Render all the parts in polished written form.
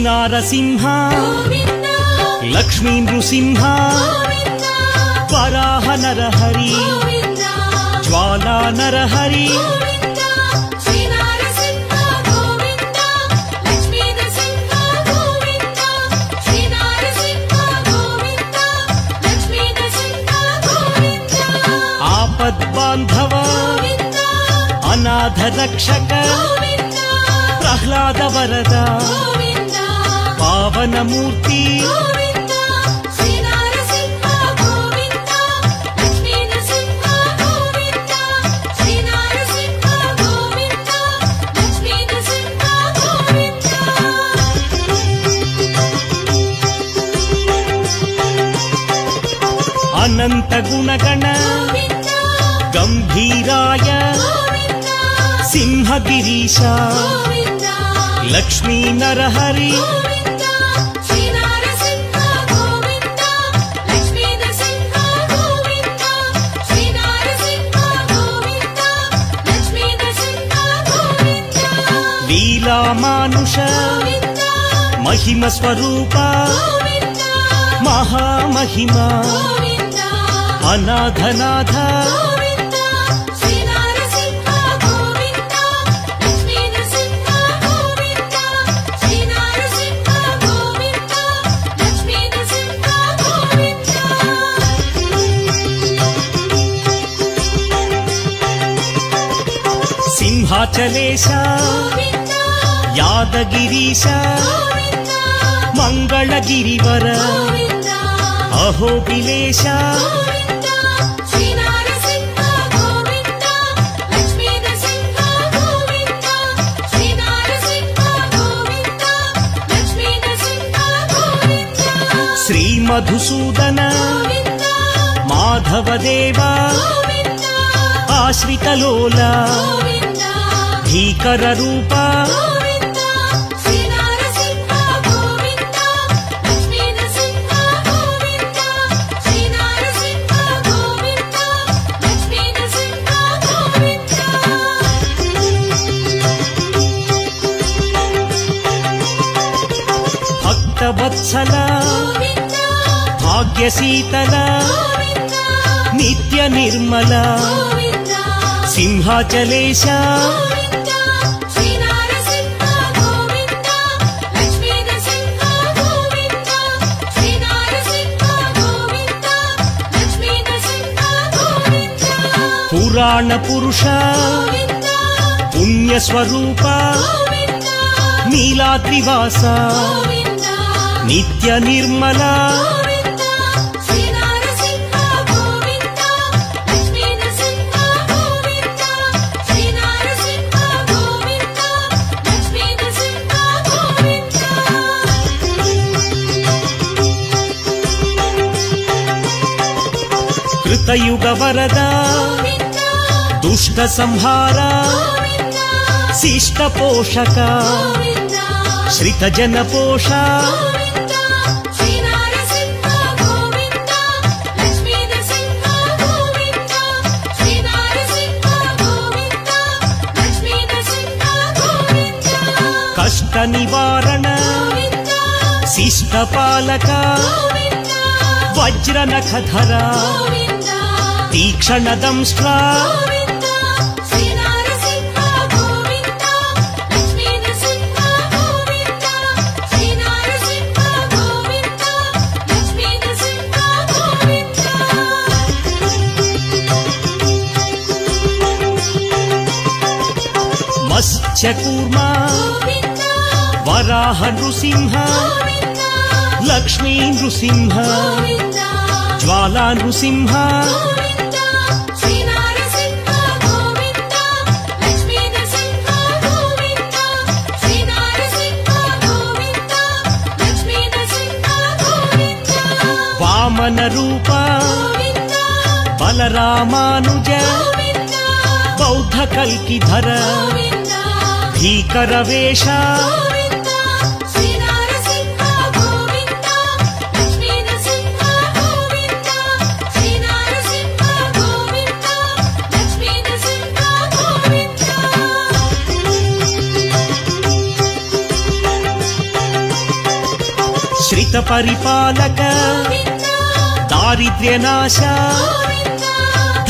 శ్రీనారసింహ లక్ష్మీ నృసింహ వరాహ నరహరి జ్వాలా నరహరి ఆపద్బాంధవ అనాథ రక్షక ప్రహ్లాద వరద పావనమూర్తి అనంత గుణగణ గంభీరాయ సింహగిరీశ లక్ష్మీ నరహరి లీలామానుష మహిమ స్వరూప మహామహిమ అనాథనాథ సింహాచలేశ యాదగిరీశ మంగళగిరివర అహోబిలేశ శ్రీ మధుసూదన మాధవదేవ ఆశ్రితలోల భీకర రూప భక్తవత్సల భాగ్యశీతల నిత్య నిర్మల సింహాచలేశ పురాణ పురుష పుణ్యస్వరూప నీలాద్రివాస నిత్య నిర్మల కృతయుగ వరద దుష్ట సంహార శిష్ట పోషక శ్రిత జన పోష కష్ట నివారణ శిష్ట పాలక వజ్ర నఖధర తీక్షణ దంష్ట్ర మత్స్యకూర్మ వరాహ నృసింహ లక్ష్మీ నృసింహ జ్వాలా నృసింహ వామన రూప బలరామానుజ బౌద్ధ కల్కిధర భీకర వేష పరిపాలక దారిద్ర్యనాశ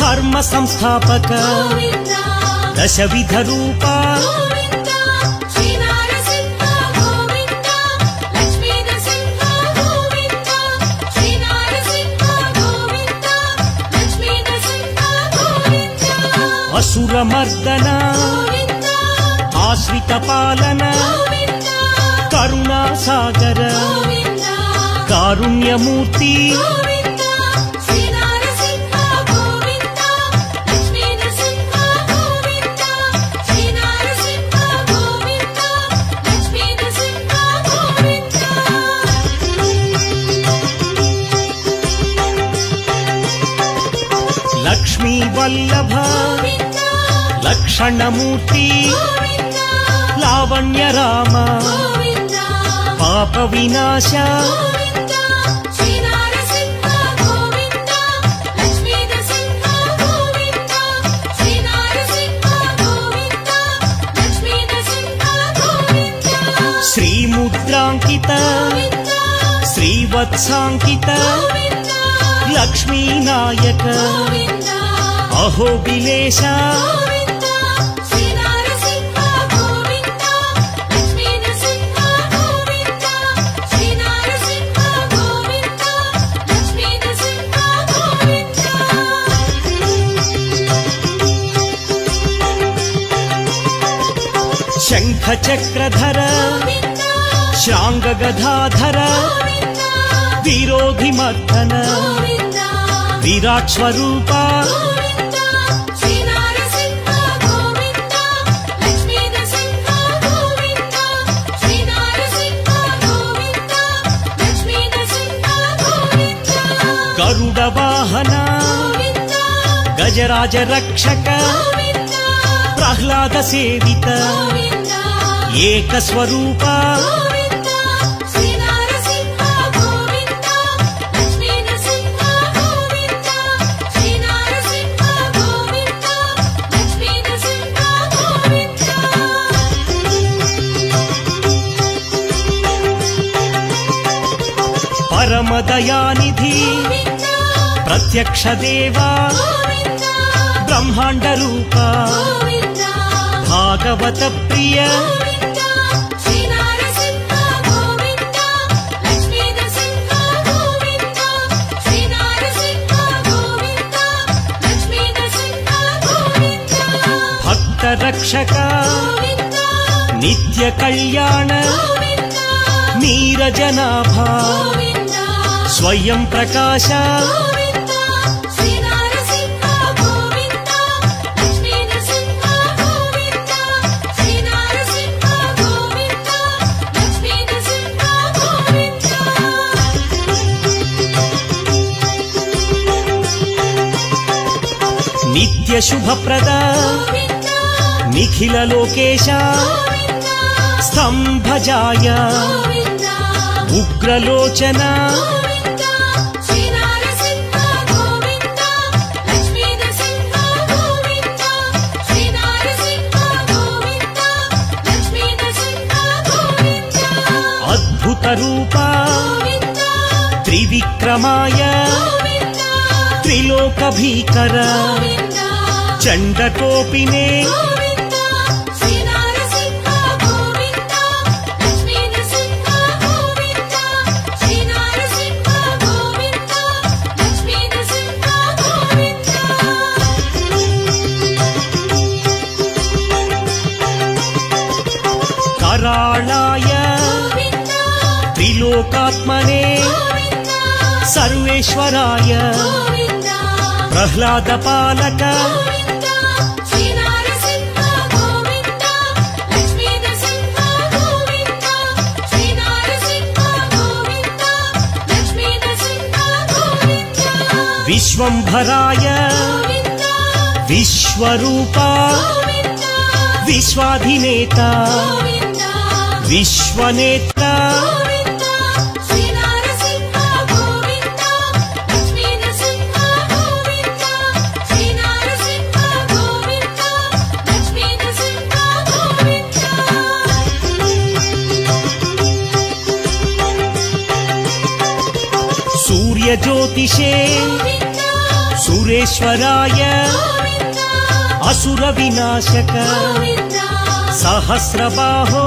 ధర్మ సంస్థాపక దశవిధ రూప అసురమర్దన ఆశ్రిత పాలన కరుణాసాగర కారుణ్యమూర్తి లక్ష్మీ వల్లభ లక్షణమూర్తి లావణ్య రామ పాప వినాశ శ్రీముద్రాంకిత శ్రీవత్సాంకిత లక్ష్మీనాయక అహోబిలేశ శంఖ చక్రధర శ్రాంగగధాధర విరోధి మర్దన విరాట్ స్వరూప గరుడ వాహన గజరాజ రక్షక ప్రహ్లాద సేవిత ఏక స్వరూప పరమదయానిధి ప్రత్యక్ష దేవా బ్రహ్మాండ రూప భాగవత ప్రియ భక్త రక్షక నిత్య కళ్యాణ నీరజనాభ స్వయం ప్రకాశ నిత్య శుభప్రద నిఖిల లోకేశ స్తంభజాయ ఉగ్రలోచన అద్భుత రూప త్రివిక్రమాయ త్రిలోక భీకర చండకోపినే कराळाय त्रिलोकात्मने सर्वेश्वराय प्रह्लाद पालक विश्वंभराय विश्वरूपा विश्वाधिनेता विश्वनेता सूर्यज्योतिषे सुरेश्वराय असुरविनाशक सहस्रबाहो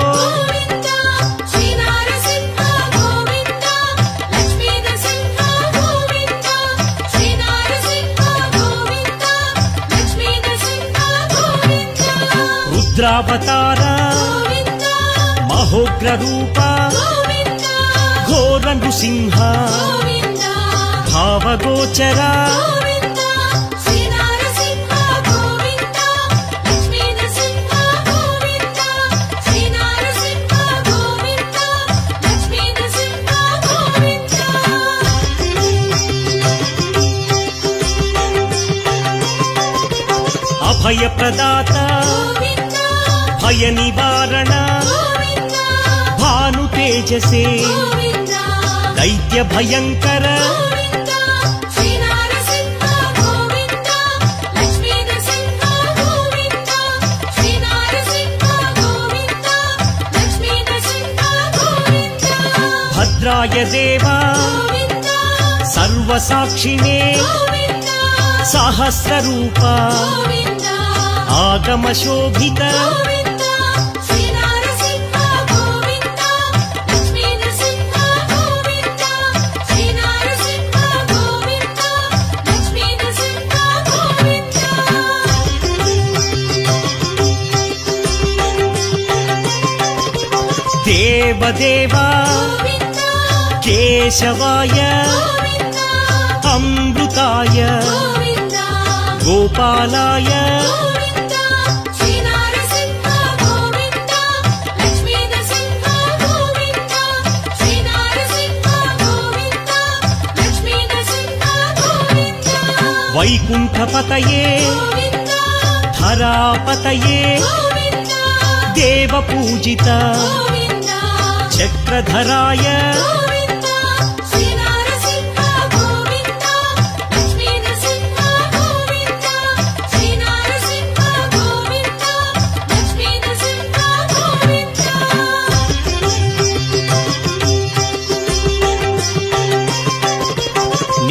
रुद्रावतार महोग्र रूप घोर नृसिंह भावगोचर अभय प्रदाता भय निवारण भानु तेजसे दैत्य भयंकर भद्राय देवा सर्वसाक्षिणे सहस्ररूपा आगम शोभित देवदेवा केशवाय अमृताय गोपालाय वैकुंठपतये धरापतये देवपूजित चक्रधराय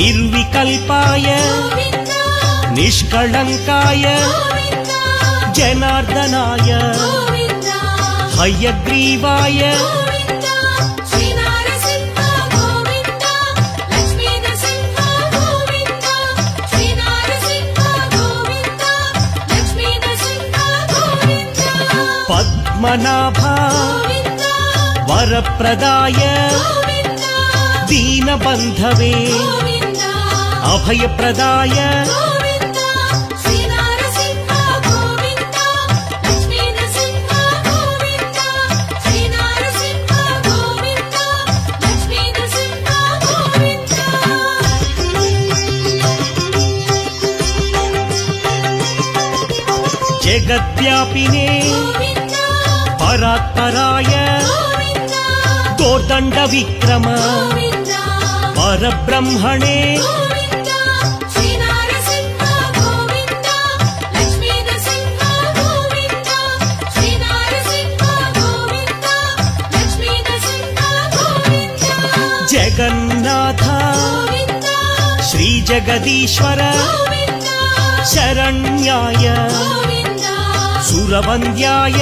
निर्विकल्पाय निष्कलंकाय जनार्दनाय हयग्रीवाय पद्मनाभ वरप्रदाय दीनबन्धवे अभयप्रदाय जगद्व्यापिने परात्पराय गोर्दण्ड विक्रम परब्रह्मणे जगन्नाथ श्री जगदीश्वर शरण्याय सुरवन्द्याय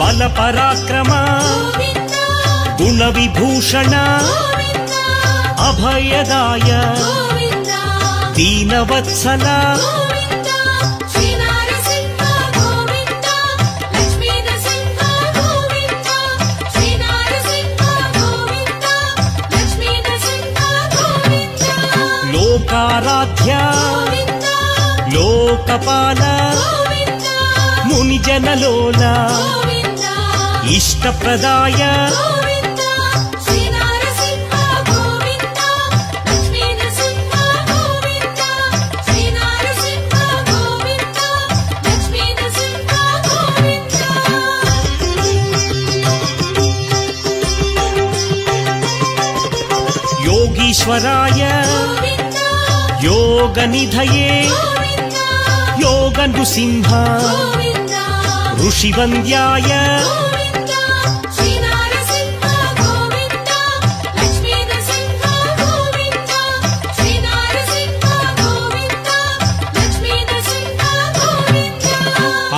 बल पराक्रम गुण विभूषण अभयदाय दीनवत्सल लोकाराध्य लोकपाल मुनिजनलोल इष्टप्रदाय योगीश्वराय योगनिधये योगनृसिंह ऋषिवन्द्याय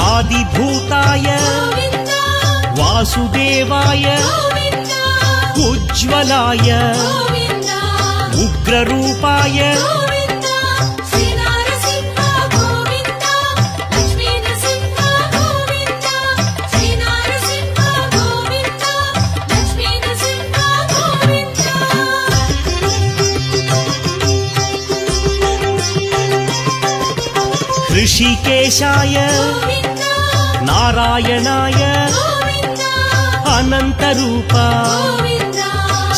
आदिभूताय वासुदेवाय उज्ज्वलाय उग्ररूपाय ऋषिकेशाय नारायणाय अनंतरूप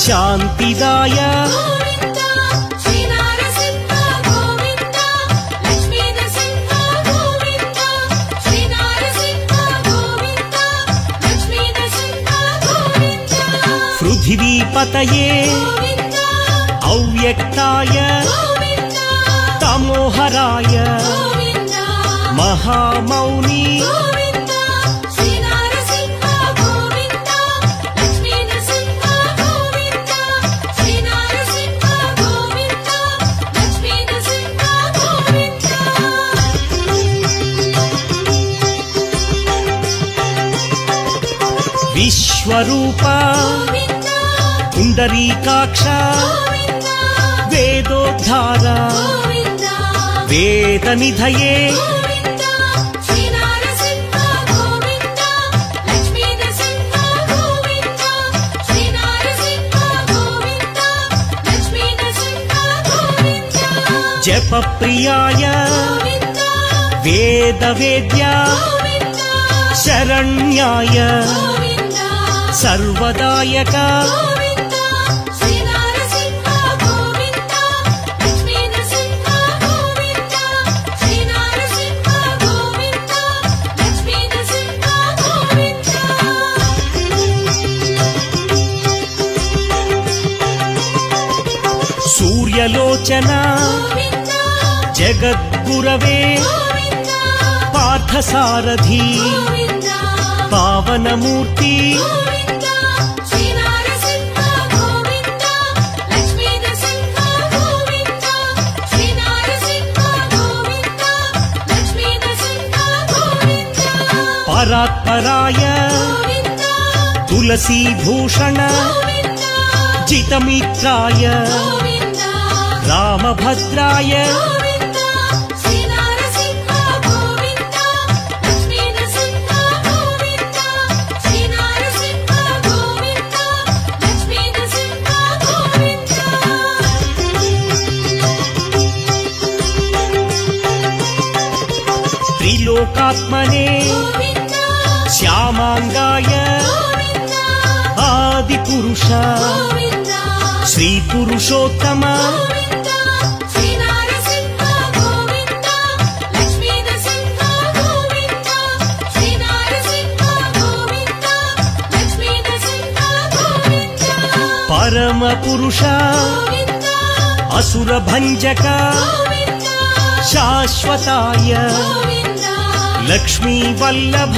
शांतिदाय पृथिवीपतये अव्यक्ताय तमोहराय महामौनी विश्वरूप पुंडरीकाक्ष वेदोद्धार वेदनिधये जपप्रियाय वेदवेद्या शरण्याय सर्वदायक सूर्यलोचना जगद्गुरवे पार्थसारथी पावनमूर्ति परात्पराय तुलसीभूषण जितमित्राय रामभद्राय त्रिलोकात्मने श्यामांगाय आदिपुरुष श्रीपुरुषोत्तम परम पुरुष असुर भंजक शाश्वताय लक्ष्मी वल्लभ